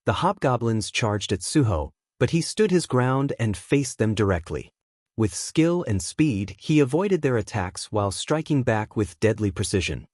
The hobgoblins charged at Suho, but he stood his ground and faced them directly. With skill and speed, he avoided their attacks while striking back with deadly precision.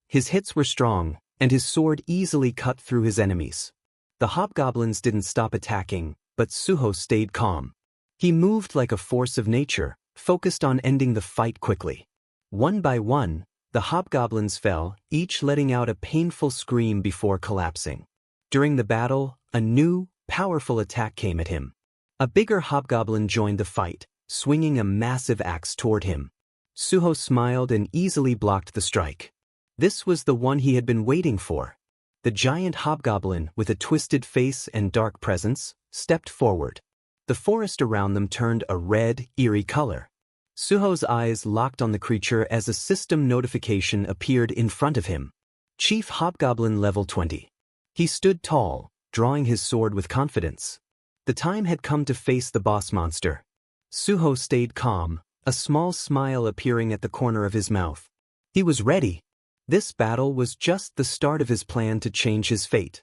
His hits were strong, and his sword easily cut through his enemies. The hobgoblins didn't stop attacking, but Suho stayed calm. He moved like a force of nature, focused on ending the fight quickly. One by one, the hobgoblins fell, each letting out a painful scream before collapsing. During the battle, a new, powerful attack came at him. A bigger hobgoblin joined the fight, swinging a massive axe toward him. Suho smiled and easily blocked the strike. This was the one he had been waiting for. The giant hobgoblin, with a twisted face and dark presence, stepped forward. The forest around them turned a red, eerie color. Suho's eyes locked on the creature as a system notification appeared in front of him. Chief Hobgoblin Level 20. He stood tall, drawing his sword with confidence. The time had come to face the boss monster. Suho stayed calm, a small smile appearing at the corner of his mouth. He was ready. This battle was just the start of his plan to change his fate.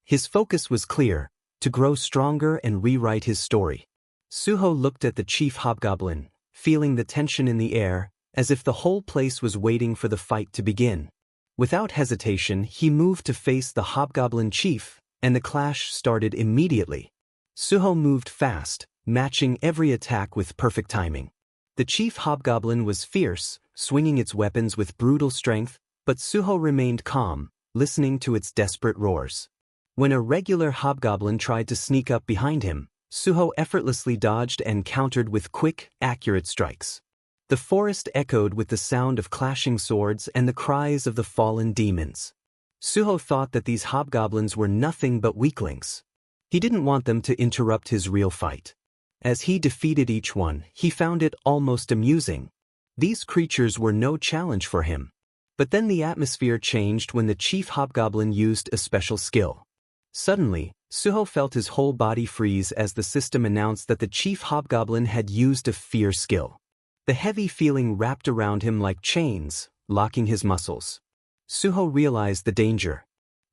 His focus was clear, to grow stronger and rewrite his story. Suho looked at the chief hobgoblin, feeling the tension in the air, as if the whole place was waiting for the fight to begin. Without hesitation, he moved to face the hobgoblin chief, and the clash started immediately. Suho moved fast, matching every attack with perfect timing. The chief hobgoblin was fierce, swinging its weapons with brutal strength, but Suho remained calm, listening to its desperate roars. When a regular hobgoblin tried to sneak up behind him, Suho effortlessly dodged and countered with quick, accurate strikes. The forest echoed with the sound of clashing swords and the cries of the fallen demons. Suho thought that these hobgoblins were nothing but weaklings. He didn't want them to interrupt his real fight. As he defeated each one, he found it almost amusing. These creatures were no challenge for him. But then the atmosphere changed when the chief hobgoblin used a special skill. Suddenly, Suho felt his whole body freeze as the system announced that the chief hobgoblin had used a fear skill. The heavy feeling wrapped around him like chains, locking his muscles. Suho realized the danger.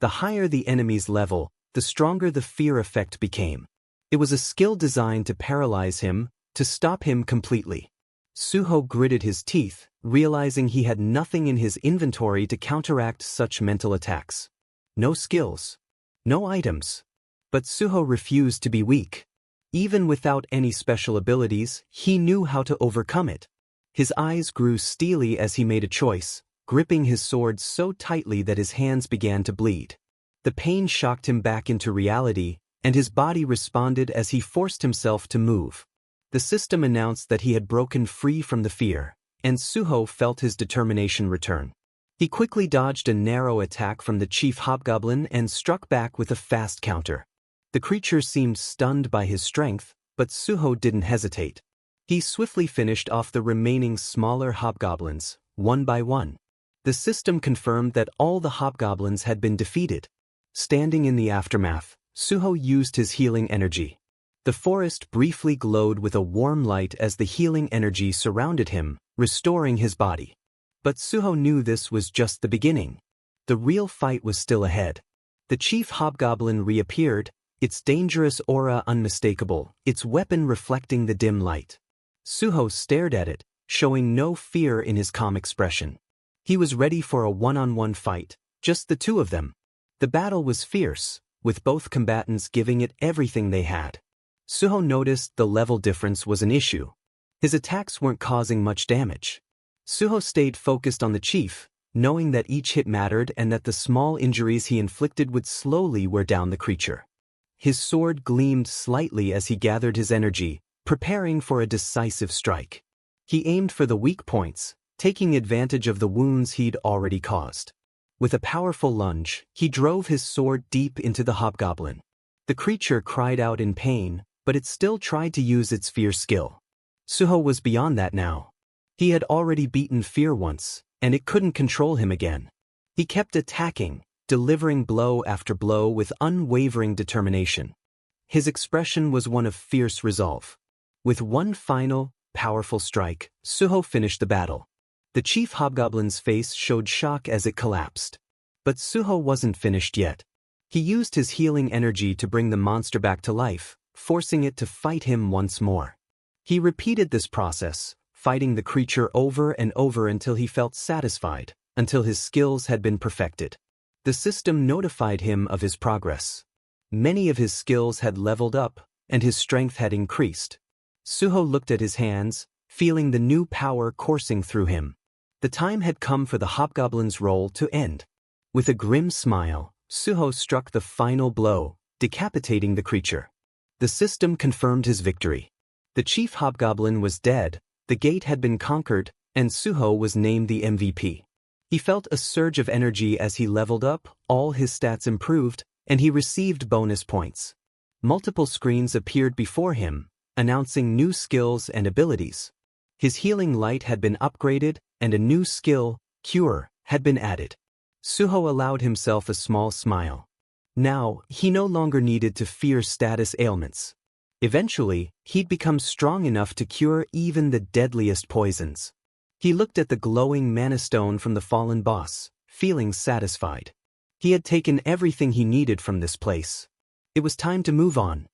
The higher the enemy's level, the stronger the fear effect became. It was a skill designed to paralyze him, to stop him completely. Suho gritted his teeth, realizing he had nothing in his inventory to counteract such mental attacks. No skills. No items. But Suho refused to be weak. Even without any special abilities, he knew how to overcome it. His eyes grew steely as he made a choice, gripping his sword so tightly that his hands began to bleed. The pain shocked him back into reality, and his body responded as he forced himself to move. The system announced that he had broken free from the fear, and Suho felt his determination return. He quickly dodged a narrow attack from the chief hobgoblin and struck back with a fast counter. The creature seemed stunned by his strength, but Suho didn't hesitate. He swiftly finished off the remaining smaller hobgoblins, one by one. The system confirmed that all the hobgoblins had been defeated. Standing in the aftermath, Suho used his healing energy. The forest briefly glowed with a warm light as the healing energy surrounded him, restoring his body. But Suho knew this was just the beginning. The real fight was still ahead. The chief hobgoblin reappeared, its dangerous aura unmistakable, its weapon reflecting the dim light. Suho stared at it, showing no fear in his calm expression. He was ready for a one-on-one fight, just the two of them. The battle was fierce, with both combatants giving it everything they had. Suho noticed the level difference was an issue. His attacks weren't causing much damage. Suho stayed focused on the chief, knowing that each hit mattered and that the small injuries he inflicted would slowly wear down the creature. His sword gleamed slightly as he gathered his energy, preparing for a decisive strike. He aimed for the weak points, taking advantage of the wounds he'd already caused. With a powerful lunge, he drove his sword deep into the hobgoblin. The creature cried out in pain, but it still tried to use its fear skill. Suho was beyond that now. He had already beaten fear once, and it couldn't control him again. He kept attacking, delivering blow after blow with unwavering determination. His expression was one of fierce resolve. With one final, powerful strike, Suho finished the battle. The chief hobgoblin's face showed shock as it collapsed. But Suho wasn't finished yet. He used his healing energy to bring the monster back to life, forcing it to fight him once more. He repeated this process, fighting the creature over and over until he felt satisfied, until his skills had been perfected. The system notified him of his progress. Many of his skills had leveled up, and his strength had increased. Suho looked at his hands, feeling the new power coursing through him. The time had come for the hobgoblin's role to end. With a grim smile, Suho struck the final blow, decapitating the creature. The system confirmed his victory. The chief hobgoblin was dead, the gate had been conquered, and Suho was named the MVP. He felt a surge of energy as he leveled up, all his stats improved, and he received bonus points. Multiple screens appeared before him, announcing new skills and abilities. His healing light had been upgraded, and a new skill, Cure, had been added. Suho allowed himself a small smile. Now, he no longer needed to fear status ailments. Eventually, he'd become strong enough to cure even the deadliest poisons. He looked at the glowing mana stone from the fallen boss, feeling satisfied. He had taken everything he needed from this place. It was time to move on.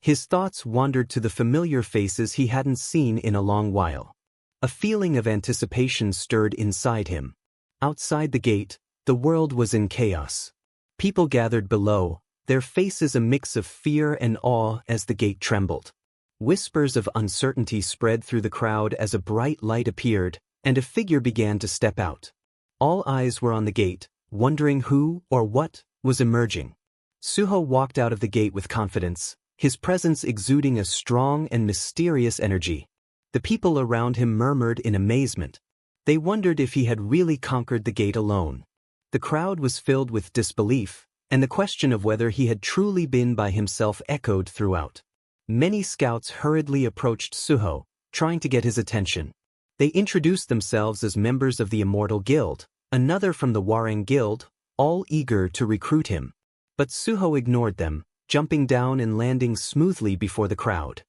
His thoughts wandered to the familiar faces he hadn't seen in a long while. A feeling of anticipation stirred inside him. Outside the gate, the world was in chaos. People gathered below, their faces a mix of fear and awe as the gate trembled. Whispers of uncertainty spread through the crowd as a bright light appeared, and a figure began to step out. All eyes were on the gate, wondering who or what was emerging. Suho walked out of the gate with confidence, his presence exuding a strong and mysterious energy. The people around him murmured in amazement. They wondered if he had really conquered the gate alone. The crowd was filled with disbelief, and the question of whether he had truly been by himself echoed throughout. Many scouts hurriedly approached Suho, trying to get his attention. They introduced themselves as members of the Immortal Guild, another from the Warang Guild, all eager to recruit him. But Suho ignored them, jumping down and landing smoothly before the crowd.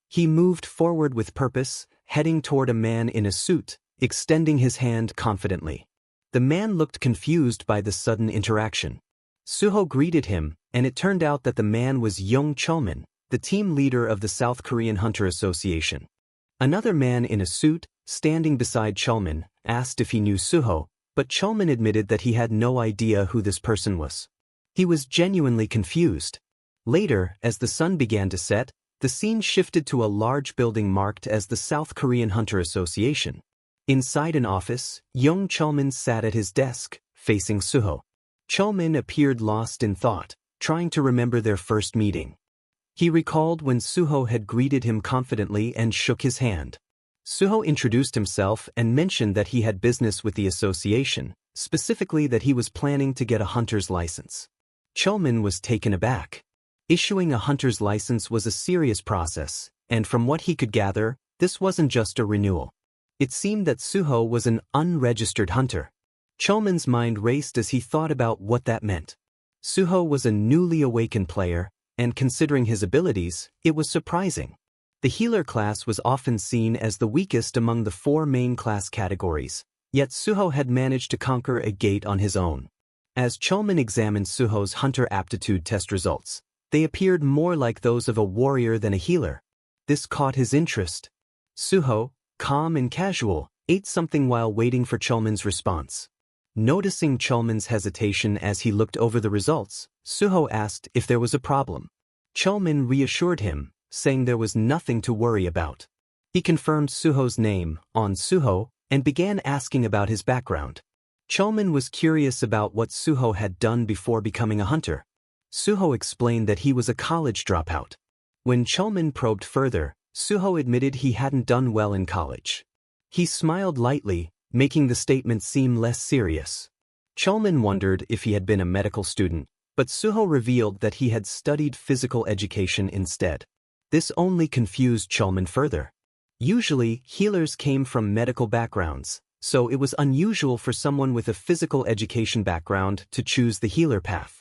He moved forward with purpose, heading toward a man in a suit, extending his hand confidently. The man looked confused by the sudden interaction. Suho greeted him, and it turned out that the man was ᴄᴏᴘᴘыឫ, the team leader of the South Korean Hunter Association. Another man in a suit, standing beside Chulman, asked if he knew Suho, but Chulman admitted that he had no idea who this person was. He was genuinely confused. Later, as the sun began to set, the scene shifted to a large building marked as the South Korean Hunter Association. Inside an office, young Chulman sat at his desk, facing Suho. Chulman appeared lost in thought, trying to remember their first meeting. He recalled when Suho had greeted him confidently and shook his hand. Suho introduced himself and mentioned that he had business with the association, specifically that he was planning to get a hunter's license. Chulman was taken aback. Issuing a hunter's license was a serious process, and from what he could gather, this wasn't just a renewal. It seemed that Suho was an unregistered hunter. Chulman's mind raced as he thought about what that meant. Suho was a newly awakened player, and considering his abilities, it was surprising. The healer class was often seen as the weakest among the 4 main class categories, yet Suho had managed to conquer a gate on his own. As Chulman examined Suho's hunter aptitude test results, they appeared more like those of a warrior than a healer. This caught his interest. Suho, calm and casual, ate something while waiting for Chulman's response. Noticing Chulman's hesitation as he looked over the results, Suho asked if there was a problem. Chulman reassured him, saying there was nothing to worry about. He confirmed Suho's name, on Suho, and began asking about his background. Chulman was curious about what Suho had done before becoming a hunter. Suho explained that he was a college dropout. When Chulman probed further, Suho admitted he hadn't done well in college. He smiled lightly, making the statement seem less serious. Chulman wondered if he had been a medical student, but Suho revealed that he had studied physical education instead. This only confused Chulman further. Usually, healers came from medical backgrounds, so it was unusual for someone with a physical education background to choose the healer path.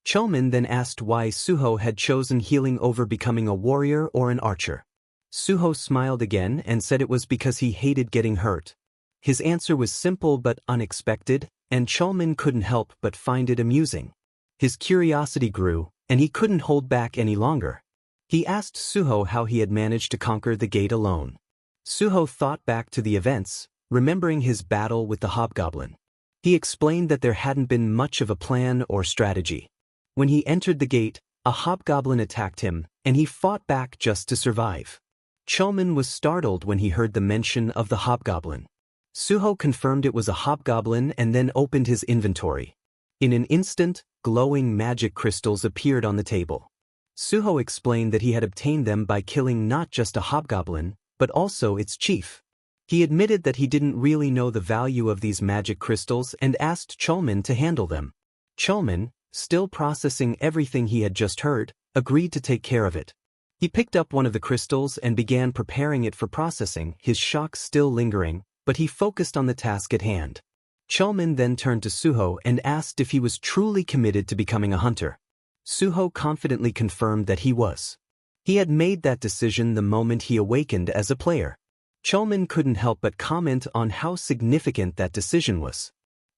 Chulman then asked why Suho had chosen healing over becoming a warrior or an archer. Suho smiled again and said it was because he hated getting hurt. His answer was simple but unexpected, and Chulman couldn't help but find it amusing. His curiosity grew, and he couldn't hold back any longer. He asked Suho how he had managed to conquer the gate alone. Suho thought back to the events, remembering his battle with the hobgoblin. He explained that there hadn't been much of a plan or strategy. When he entered the gate, a hobgoblin attacked him, and he fought back just to survive. ᴄᴏᴘᴘ was startled when he heard the mention of the hobgoblin. Suho confirmed it was a hobgoblin and then opened his inventory. In an instant, glowing magic crystals appeared on the table. Suho explained that he had obtained them by killing not just a hobgoblin, but also its chief. He admitted that he didn't really know the value of these magic crystals and asked ᴄᴏᴘ to handle them. ᴄᴏᴘ, still processing everything he had just heard, agreed to take care of it. He picked up one of the crystals and began preparing it for processing, his shock still lingering, but he focused on the task at hand. ᴄᴏᴘ then turned to Suho and asked if he was truly committed to becoming a hunter. Suho confidently confirmed that he was. He had made that decision the moment he awakened as a player. ᴄᴏᴘ couldn't help but comment on how significant that decision was.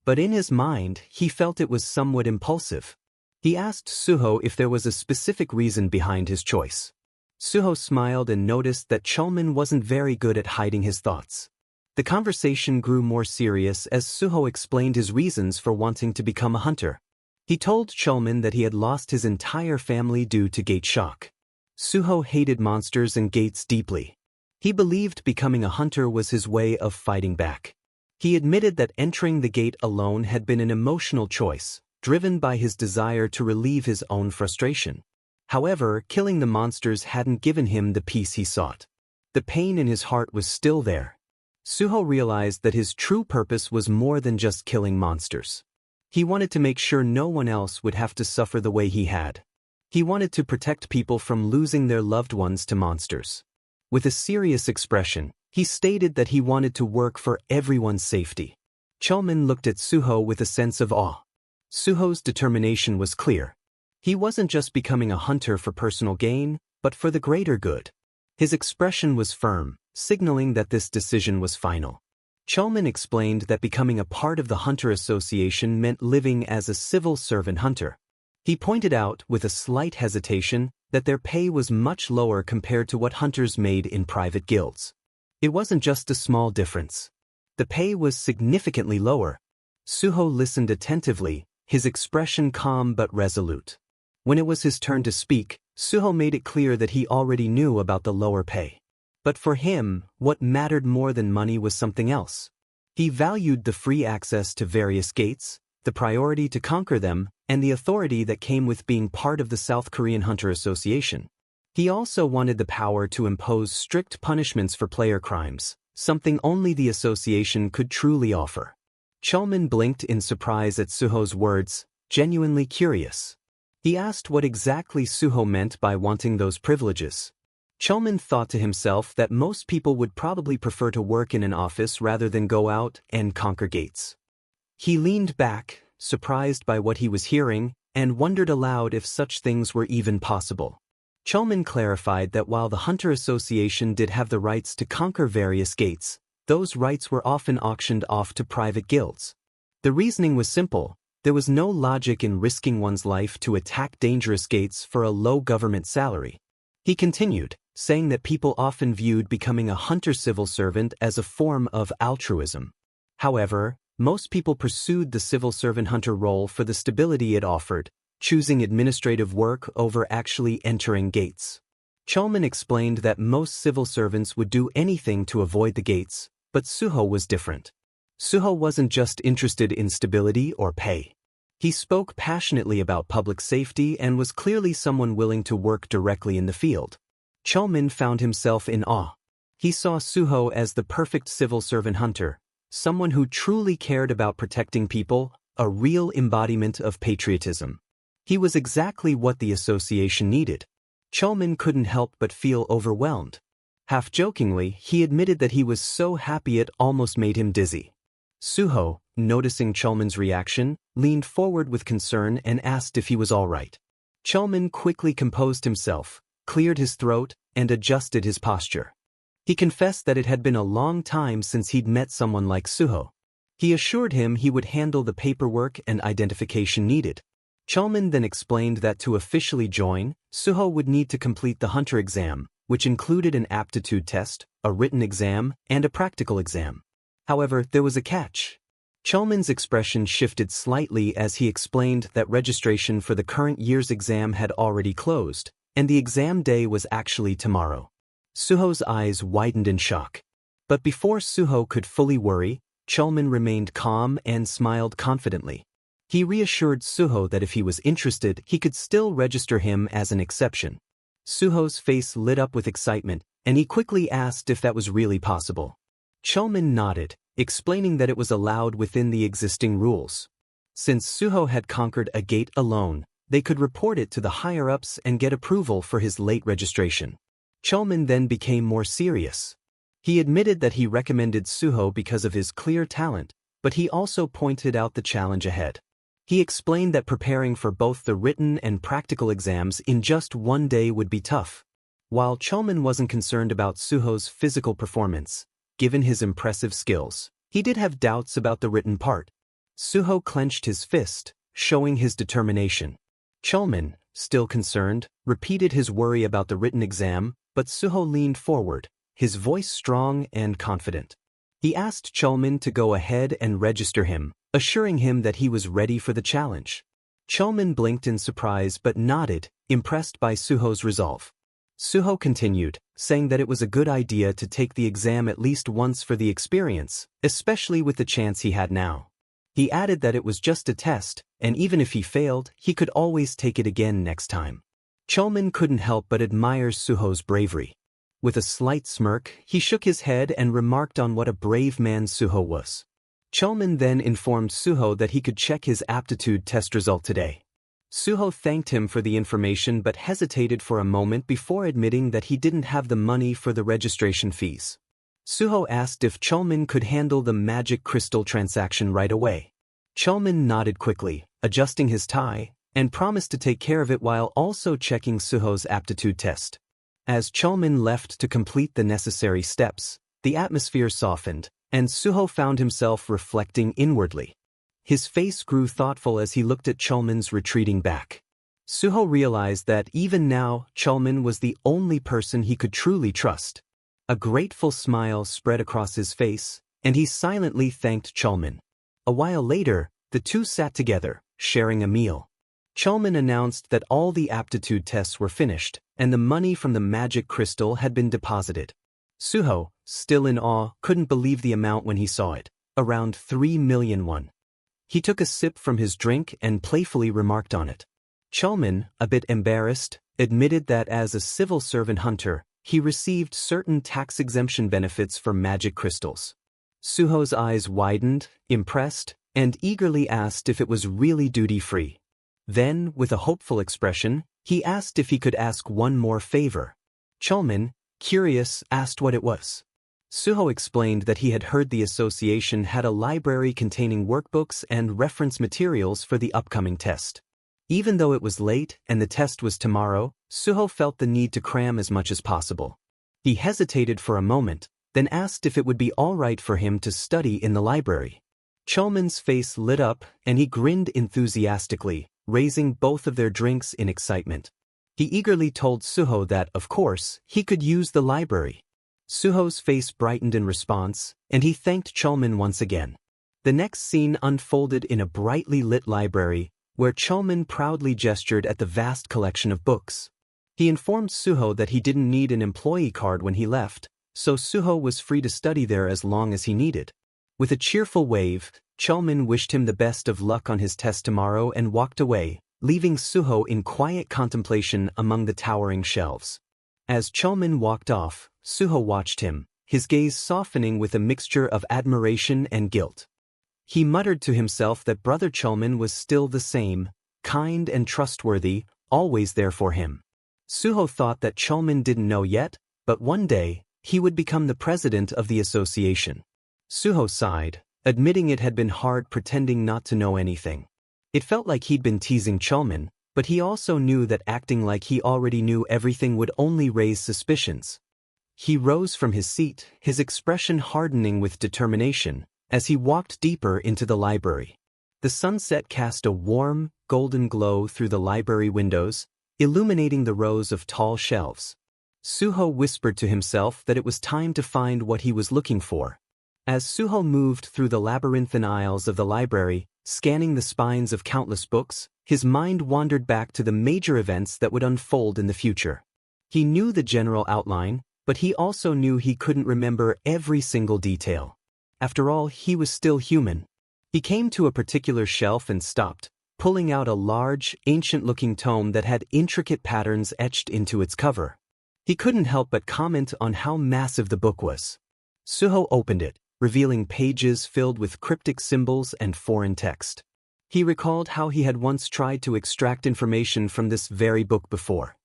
But in his mind, he felt it was somewhat impulsive. He asked Suho if there was a specific reason behind his choice. Suho smiled and noticed that ᴄᴏᴘ wasn't very good at hiding his thoughts. The conversation grew more serious as Suho explained his reasons for wanting to become a hunter. He told ᴄᴏᴘ that he had lost his entire family due to gate shock. Suho hated monsters and gates deeply. He believed becoming a hunter was his way of fighting back. He admitted that entering the gate alone had been an emotional choice, driven by his desire to relieve his own frustration. However, killing the monsters hadn't given him the peace he sought. The pain in his heart was still there. Suho realized that his true purpose was more than just killing monsters. He wanted to make sure no one else would have to suffer the way he had. He wanted to protect people from losing their loved ones to monsters. With a serious expression, he stated that he wanted to work for everyone's safety. ᴄᴏᴘ looked at Suho with a sense of awe. Suho's determination was clear. He wasn't just becoming a hunter for personal gain, but for the greater good. His expression was firm, signaling that this decision was final. ᴄᴏᴘ explained that becoming a part of the Hunter Association meant living as a civil servant hunter. He pointed out, with a slight hesitation, that their pay was much lower compared to what hunters made in private guilds. It wasn't just a small difference. The pay was significantly lower. Suho listened attentively, his expression calm but resolute. When it was his turn to speak, Suho made it clear that he already knew about the lower pay. But for him, what mattered more than money was something else. He valued the free access to various gates, the priority to conquer them, and the authority that came with being part of the South Korean Hunter Association. He also wanted the power to impose strict punishments for player crimes, something only the association could truly offer. ᴄᴏᴘ blinked in surprise at Suho's words, genuinely curious. He asked what exactly Suho meant by wanting those privileges. ᴄᴏᴘ thought to himself that most people would probably prefer to work in an office rather than go out and conquer gates. He leaned back, surprised by what he was hearing, and wondered aloud if such things were even possible. ᴄᴏᴘ clarified that while the Hunter Association did have the rights to conquer various gates, those rights were often auctioned off to private guilds. The reasoning was simple. There was no logic in risking one's life to attack dangerous gates for a low government salary. He continued, saying that people often viewed becoming a hunter civil servant as a form of altruism. However, most people pursued the civil servant hunter role for the stability it offered, choosing administrative work over actually entering gates. ᴄᴏᴘ explained that most civil servants would do anything to avoid the gates, but Suho was different. Suho wasn't just interested in stability or pay. He spoke passionately about public safety and was clearly someone willing to work directly in the field. ᴄᴏᴘ found himself in awe. He saw Suho as the perfect civil servant hunter, someone who truly cared about protecting people, a real embodiment of patriotism. He was exactly what the association needed. ᴄᴏᴘ couldn't help but feel overwhelmed. Half-jokingly, he admitted that he was so happy it almost made him dizzy. Suho, noticing ᴄᴏᴘ's reaction, leaned forward with concern and asked if he was all right. ᴄᴏᴘ quickly composed himself, cleared his throat, and adjusted his posture. He confessed that it had been a long time since he'd met someone like Suho. He assured him he would handle the paperwork and identification needed. ᴄᴏᴘᴘ then explained that to officially join, Suho would need to complete the hunter exam, which included an aptitude test, a written exam, and a practical exam. However, there was a catch. ᴄᴏᴘ's expression shifted slightly as he explained that registration for the current year's exam had already closed, and the exam day was actually tomorrow. Suho's eyes widened in shock. But before Suho could fully worry, ᴄᴏᴘ remained calm and smiled confidently. He reassured Suho that if he was interested, he could still register him as an exception. Suho's face lit up with excitement, and he quickly asked if that was really possible. ᴄᴏᴘ nodded, explaining that it was allowed within the existing rules. Since Suho had conquered a gate alone, they could report it to the higher-ups and get approval for his late registration. ᴄᴏᴘ then became more serious. He admitted that he recommended Suho because of his clear talent, but he also pointed out the challenge ahead. He explained that preparing for both the written and practical exams in just one day would be tough. While ᴄᴏᴘ wasn't concerned about Suho's physical performance, given his impressive skills, he did have doubts about the written part. Suho clenched his fist, showing his determination. ᴄᴏᴘ, still concerned, repeated his worry about the written exam, but Suho leaned forward, his voice strong and confident. He asked ᴄᴏᴘ to go ahead and register him, assuring him that he was ready for the challenge. ᴄᴏᴘ blinked in surprise but nodded, impressed by Suho's resolve. Suho continued, saying that it was a good idea to take the exam at least once for the experience, especially with the chance he had now. He added that it was just a test, and even if he failed, he could always take it again next time. ᴄᴏᴘ couldn't help but admire Suho's bravery. With a slight smirk, he shook his head and remarked on what a brave man Suho was. ᴄᴏᴘ then informed Suho that he could check his aptitude test result today. Suho thanked him for the information but hesitated for a moment before admitting that he didn't have the money for the registration fees. Suho asked if ᴄᴏᴘ could handle the magic crystal transaction right away. ᴄᴏᴘ nodded quickly, adjusting his tie, and promised to take care of it while also checking Suho's aptitude test. As ᴄᴏᴘ left to complete the necessary steps, the atmosphere softened, and Suho found himself reflecting inwardly. His face grew thoughtful as he looked at ᴄᴏᴘ's retreating back. Suho realized that even now, ᴄᴏᴘ was the only person he could truly trust. A grateful smile spread across his face, and he silently thanked ᴄᴏᴘ. A while later, the two sat together, sharing a meal. ᴄᴏᴘ announced that all the aptitude tests were finished, and the money from the magic crystal had been deposited. Suho, still in awe, couldn't believe the amount when he saw it, around 3 million won. He took a sip from his drink and playfully remarked on it. ᴄᴏᴘ, a bit embarrassed, admitted that as a civil servant hunter, he received certain tax exemption benefits for magic crystals. Suho's eyes widened, impressed, and eagerly asked if it was really duty-free. Then, with a hopeful expression, he asked if he could ask one more favor. ᴄᴏᴘ, curious, asked what it was. Suho explained that he had heard the association had a library containing workbooks and reference materials for the upcoming test. Even though it was late and the test was tomorrow, Suho felt the need to cram as much as possible. He hesitated for a moment, then asked if it would be all right for him to study in the library. ᴄᴏᴘ's face lit up and he grinned enthusiastically, raising both of their drinks in excitement. He eagerly told Suho that, of course, he could use the library. Suho's face brightened in response, and he thanked ᴄᴏᴘ once again. The next scene unfolded in a brightly lit library, where ᴄᴏᴘ proudly gestured at the vast collection of books. He informed Suho that he didn't need an employee card when he left, so Suho was free to study there as long as he needed. With a cheerful wave, ᴄᴏᴘ wished him the best of luck on his test tomorrow and walked away, leaving Suho in quiet contemplation among the towering shelves. As ᴄᴏᴘ walked off, Suho watched him, his gaze softening with a mixture of admiration and guilt. He muttered to himself that brother ᴄᴏᴘ was still the same, kind and trustworthy, always there for him. Suho thought that ᴄᴏᴘ didn't know yet, but one day, he would become the president of the association. Suho sighed, admitting it had been hard pretending not to know anything. It felt like he'd been teasing ᴄᴏᴘ, but he also knew that acting like he already knew everything would only raise suspicions. He rose from his seat, his expression hardening with determination, as he walked deeper into the library. The sunset cast a warm, golden glow through the library windows, illuminating the rows of tall shelves. Suho whispered to himself that it was time to find what he was looking for. As Suho moved through the labyrinthine aisles of the library, scanning the spines of countless books, his mind wandered back to the major events that would unfold in the future. He knew the general outline, but he also knew he couldn't remember every single detail. After all, he was still human. He came to a particular shelf and stopped, pulling out a large, ancient-looking tome that had intricate patterns etched into its cover. He couldn't help but comment on how massive the book was. Suho opened it, revealing pages filled with cryptic symbols and foreign text. He recalled how he had once tried to extract information from this very book before.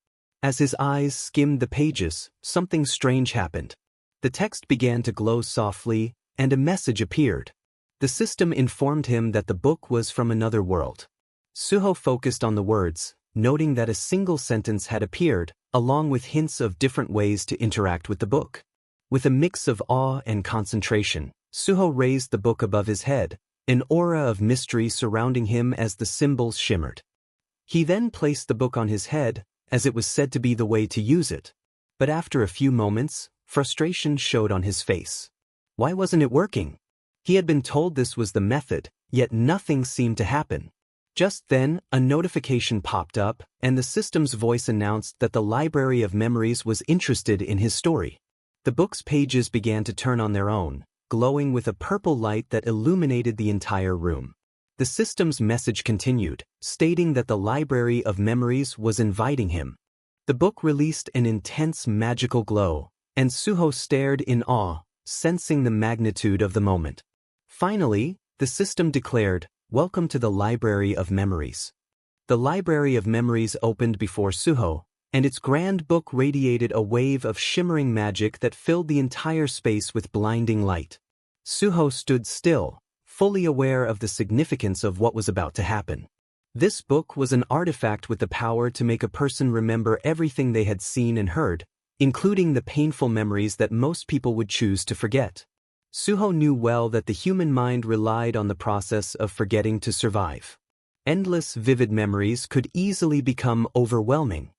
As his eyes skimmed the pages, something strange happened. The text began to glow softly, and a message appeared. The system informed him that the book was from another world. Suho focused on the words, noting that a single sentence had appeared, along with hints of different ways to interact with the book. With a mix of awe and concentration, Suho raised the book above his head, an aura of mystery surrounding him as the symbols shimmered. He then placed the book on his head, as it was said to be the way to use it. But after a few moments, frustration showed on his face. Why wasn't it working? He had been told this was the method, yet nothing seemed to happen. Just then, a notification popped up, and the system's voice announced that the Library of Memories was interested in his story. The book's pages began to turn on their own, glowing with a purple light that illuminated the entire room. The system's message continued, stating that the Library of Memories was inviting him. The book released an intense magical glow, and Suho stared in awe, sensing the magnitude of the moment. Finally, the system declared, "Welcome to the Library of Memories." The Library of Memories opened before Suho, and its grand book radiated a wave of shimmering magic that filled the entire space with blinding light. Suho stood still, fully aware of the significance of what was about to happen. This book was an artifact with the power to make a person remember everything they had seen and heard, including the painful memories that most people would choose to forget. Suho knew well that the human mind relied on the process of forgetting to survive. Endless vivid memories could easily become overwhelming.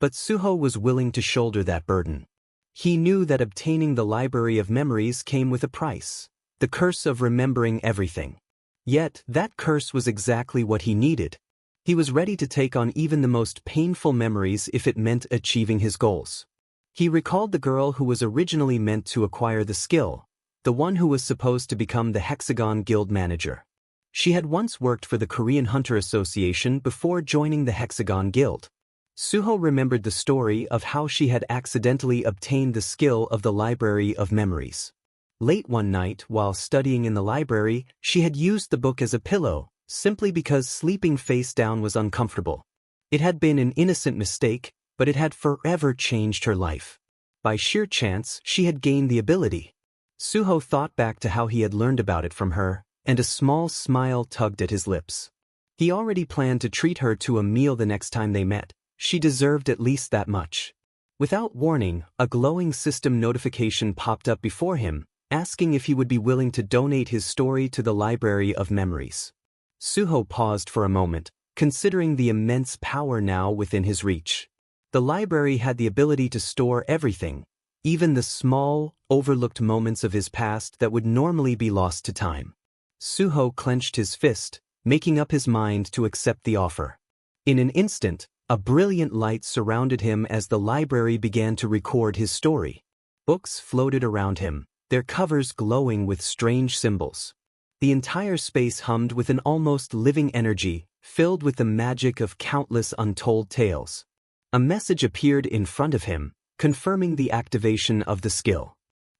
But Suho was willing to shoulder that burden. He knew that obtaining the Library of Memories came with a price, the curse of remembering everything. Yet, that curse was exactly what he needed. He was ready to take on even the most painful memories if it meant achieving his goals. He recalled the girl who was originally meant to acquire the skill, the one who was supposed to become the Hexagon Guild manager. She had once worked for the Korean Hunter Association before joining the Hexagon Guild. Suho remembered the story of how she had accidentally obtained the skill of the Library of Memories. Late one night, while studying in the library, she had used the book as a pillow, simply because sleeping face down was uncomfortable. It had been an innocent mistake, but it had forever changed her life. By sheer chance, she had gained the ability. Suho thought back to how he had learned about it from her, and a small smile tugged at his lips. He already planned to treat her to a meal the next time they met. She deserved at least that much. Without warning, a glowing system notification popped up before him, asking if he would be willing to donate his story to the Library of Memories. Suho paused for a moment, considering the immense power now within his reach. The library had the ability to store everything, even the small, overlooked moments of his past that would normally be lost to time. Suho clenched his fist, making up his mind to accept the offer. In an instant, a brilliant light surrounded him as the library began to record his story. Books floated around him, their covers glowing with strange symbols. The entire space hummed with an almost living energy, filled with the magic of countless untold tales. A message appeared in front of him, confirming the activation of the skill.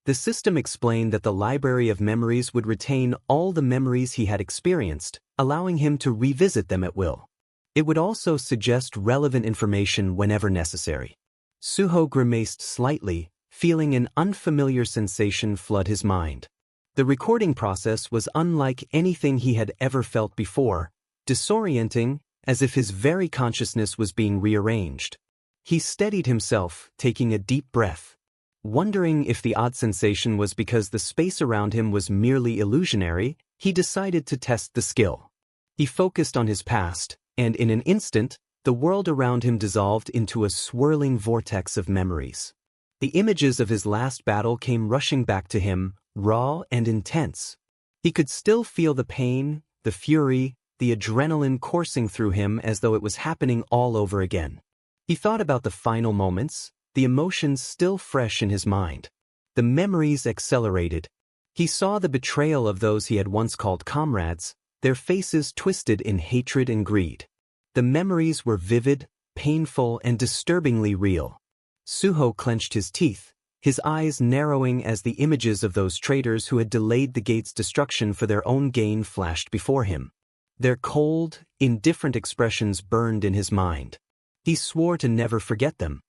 The system explained that the Library of Memories would retain all the memories he had experienced, allowing him to revisit them at will. It would also suggest relevant information whenever necessary. Suho grimaced slightly, feeling an unfamiliar sensation flood his mind. The recording process was unlike anything he had ever felt before, disorienting, as if his very consciousness was being rearranged. He steadied himself, taking a deep breath. Wondering if the odd sensation was because the space around him was merely illusionary, he decided to test the skill. He focused on his past, and in an instant, the world around him dissolved into a swirling vortex of memories. The images of his last battle came rushing back to him, raw and intense. He could still feel the pain, the fury, the adrenaline coursing through him as though it was happening all over again. He thought about the final moments, the emotions still fresh in his mind. The memories accelerated. He saw the betrayal of those he had once called comrades, their faces twisted in hatred and greed. The memories were vivid, painful, and disturbingly real. Suho clenched his teeth, his eyes narrowing as the images of those traitors who had delayed the gate's destruction for their own gain flashed before him. Their cold, indifferent expressions burned in his mind. He swore to never forget them.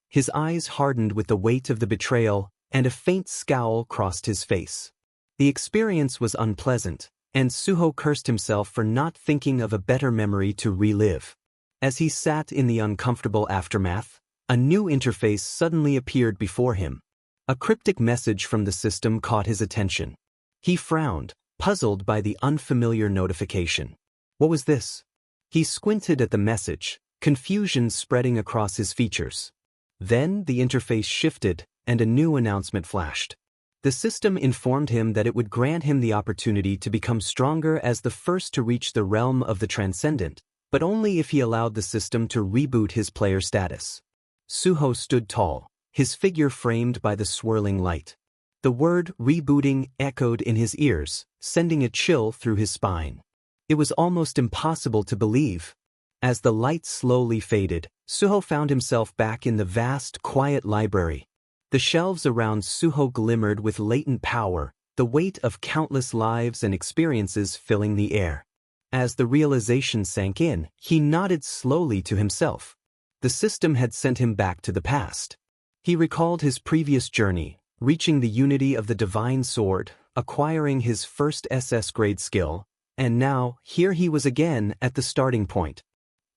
His eyes hardened with the weight of the betrayal, and a faint scowl crossed his face. The experience was unpleasant, and Suho cursed himself for not thinking of a better memory to relive. As he sat in the uncomfortable aftermath, a new interface suddenly appeared before him. A cryptic message from the system caught his attention. He frowned, puzzled by the unfamiliar notification. What was this? He squinted at the message, confusion spreading across his features. Then the interface shifted, and a new announcement flashed. The system informed him that it would grant him the opportunity to become stronger as the first to reach the realm of the transcendent, but only if he allowed the system to reboot his player status. Suho stood tall, his figure framed by the swirling light. The word rebooting echoed in his ears, sending a chill through his spine. It was almost impossible to believe. As the light slowly faded, Suho found himself back in the vast, quiet library. The shelves around Suho glimmered with latent power, the weight of countless lives and experiences filling the air. As the realization sank in, he nodded slowly to himself. The system had sent him back to the past. He recalled his previous journey, reaching the unity of the divine sword, acquiring his first SS-grade skill, and now, here he was again at the starting point.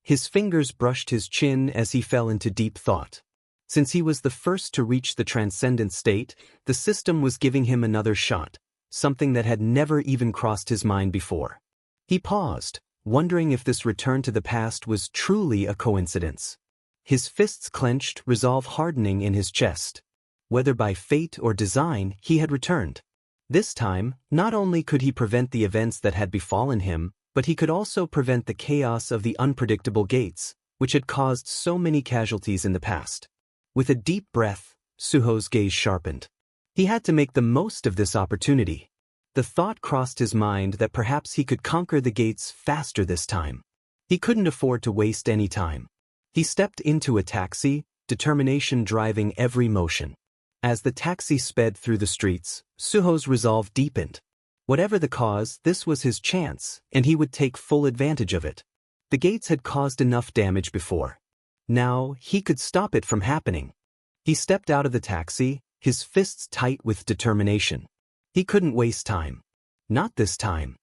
His fingers brushed his chin as he fell into deep thought. Since he was the first to reach the transcendent state, the system was giving him another shot, something that had never even crossed his mind before. He paused, wondering if this return to the past was truly a coincidence. His fists clenched, resolve hardening in his chest. Whether by fate or design, he had returned. This time, not only could he prevent the events that had befallen him, but he could also prevent the chaos of the unpredictable gates, which had caused so many casualties in the past. With a deep breath, Suho's gaze sharpened. He had to make the most of this opportunity. The thought crossed his mind that perhaps he could conquer the gates faster this time. He couldn't afford to waste any time. He stepped into a taxi, determination driving every motion. As the taxi sped through the streets, Suho's resolve deepened. Whatever the cause, this was his chance, and he would take full advantage of it. The gates had caused enough damage before. Now, he could stop it from happening. He stepped out of the taxi, his fists tight with determination. He couldn't waste time. Not this time.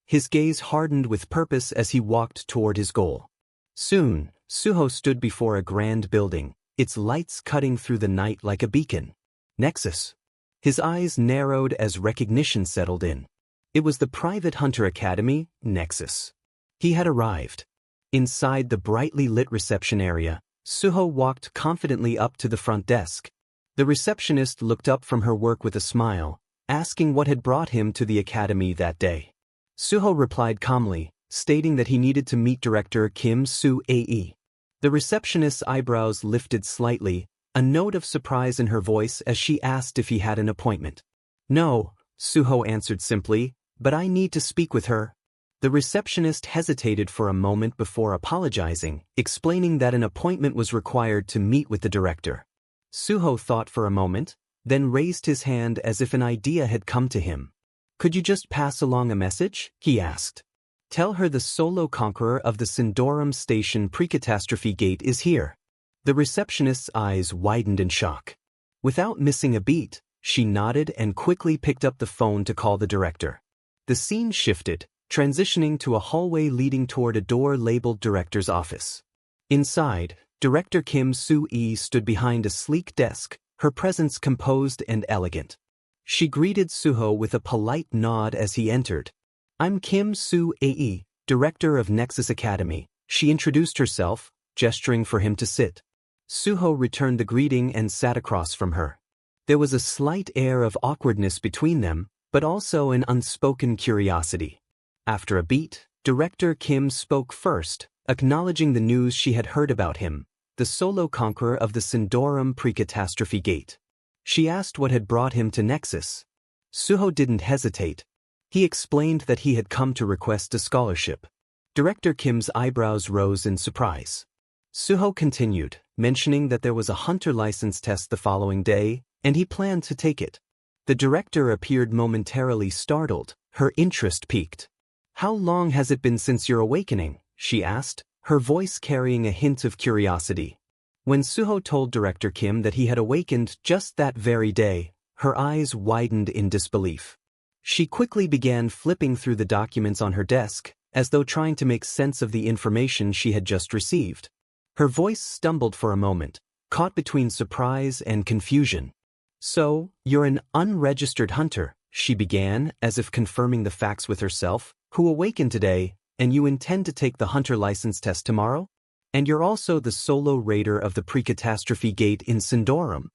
His gaze hardened with purpose as he walked toward his goal. Soon, Suho stood before a grand building, its lights cutting through the night like a beacon. Nexus. His eyes narrowed as recognition settled in. It was the private hunter academy, Nexus. He had arrived. Inside the brightly lit reception area, Suho walked confidently up to the front desk. The receptionist looked up from her work with a smile, asking what had brought him to the academy that day. Suho replied calmly, stating that he needed to meet Director Kim Soo-ae. The receptionist's eyebrows lifted slightly, a note of surprise in her voice as she asked if he had an appointment. No, Suho answered simply, but I need to speak with her. The receptionist hesitated for a moment before apologizing, explaining that an appointment was required to meet with the director. Suho thought for a moment, then raised his hand as if an idea had come to him. Could you just pass along a message? He asked. Tell her the solo conqueror of the Sindorum Station pre-catastrophe gate is here. The receptionist's eyes widened in shock. Without missing a beat, she nodded and quickly picked up the phone to call the director. The scene shifted, transitioning to a hallway leading toward a door labeled Director's Office. Inside, Director Kim Soo-ae stood behind a sleek desk, her presence composed and elegant. She greeted Suho with a polite nod as he entered. I'm Kim Soo-ae, director of Nexus Academy, she introduced herself, gesturing for him to sit. Suho returned the greeting and sat across from her. There was a slight air of awkwardness between them, but also an unspoken curiosity. After a beat, Director Kim spoke first, acknowledging the news she had heard about him, the solo conqueror of the Sindorum pre-catastrophe gate. She asked what had brought him to Nexus. Suho didn't hesitate. He explained that he had come to request a scholarship. Director Kim's eyebrows rose in surprise. Suho continued, mentioning that there was a hunter license test the following day, and he planned to take it. The director appeared momentarily startled, her interest piqued. "How long has it been since your awakening?" she asked, her voice carrying a hint of curiosity. When Suho told Director Kim that he had awakened just that very day, her eyes widened in disbelief. She quickly began flipping through the documents on her desk, as though trying to make sense of the information she had just received. Her voice stumbled for a moment, caught between surprise and confusion. "So, you're an unregistered hunter," she began, as if confirming the facts with herself, "who awakened today, and you intend to take the hunter license test tomorrow? And you're also the solo raider of the pre-catastrophe gate in Sindorum?"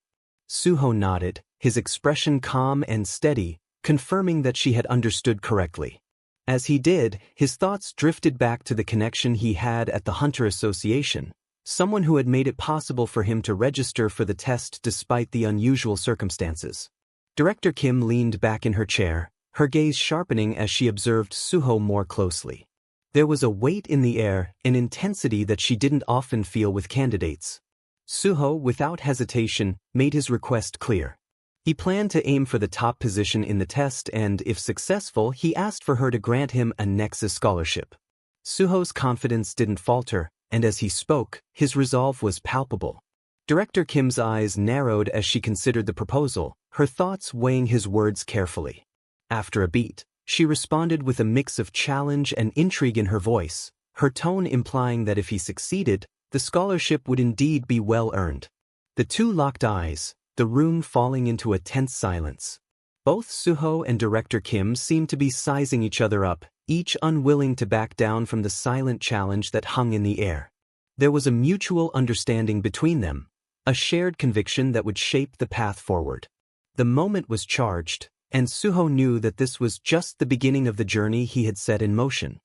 Suho nodded, his expression calm and steady, confirming that she had understood correctly. As he did, his thoughts drifted back to the connection he had at the Hunter Association, someone who had made it possible for him to register for the test despite the unusual circumstances. Director Kim leaned back in her chair, her gaze sharpening as she observed Suho more closely. There was a weight in the air, an intensity that she didn't often feel with candidates. Suho, without hesitation, made his request clear. He planned to aim for the top position in the test and, if successful, he asked for her to grant him a Nexus scholarship. Suho's confidence didn't falter, and as he spoke, his resolve was palpable. Director Kim's eyes narrowed as she considered the proposal, her thoughts weighing his words carefully. After a beat, she responded with a mix of challenge and intrigue in her voice, her tone implying that if he succeeded, the scholarship would indeed be well earned. The two locked eyes, the room falling into a tense silence. Both Suho and Director Kim seemed to be sizing each other up, each unwilling to back down from the silent challenge that hung in the air. There was a mutual understanding between them, a shared conviction that would shape the path forward. The moment was charged, and Suho knew that this was just the beginning of the journey he had set in motion.